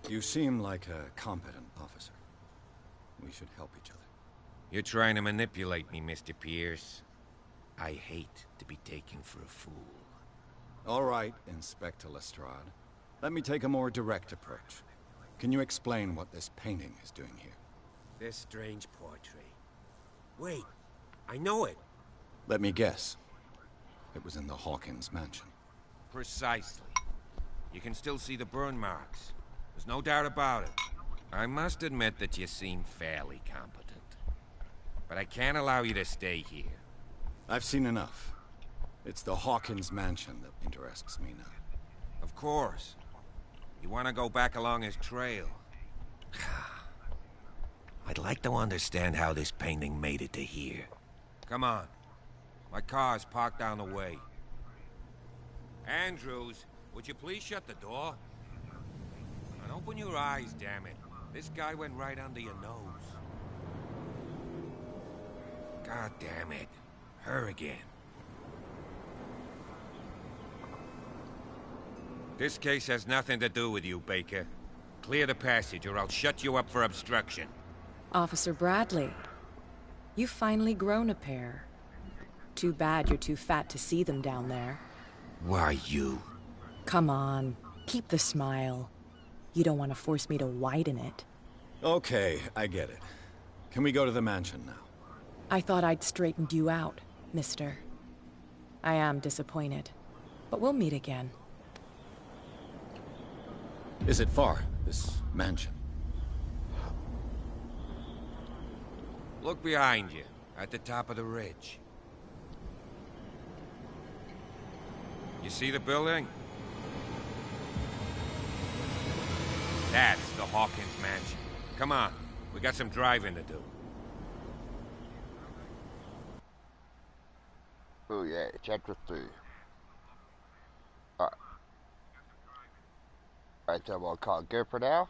You seem like a competent officer. We should help each other. You're trying to manipulate me, Mr. Pierce. I hate to be taken for a fool. All right, Inspector Lestrade. Let me take a more direct approach. Can you explain what this painting is doing here? This strange portrait. Wait, I know it. Let me guess. It was in the Hawkins mansion. Precisely. You can still see the burn marks. There's no doubt about it. I must admit that you seem fairly competent. But I can't allow you to stay here. I've seen enough. It's the Hawkins mansion that interests me now. Of course. You want to go back along his trail. I'd like to understand how this painting made it to here. Come on. My car's parked down the way. Andrews, would you please shut the door? And open your eyes, damn it. This guy went right under your nose. God damn it. Her again. This case has nothing to do with you, Baker. Clear the passage or I'll shut you up for obstruction. Officer Bradley, you've finally grown a pair. Too bad you're too fat to see them down there. Why you? Come on, keep the smile. You don't want to force me to widen it. Okay, I get it. Can we go to the mansion now? I thought I'd straightened you out, mister. I am disappointed, but we'll meet again. Is it far, this mansion? Look behind you, at the top of the ridge. You see the building? That's the Hawkins mansion. Come on, we got some driving to do. Oh yeah, chapter 3. Alright. Alright, so we'll call it good for now.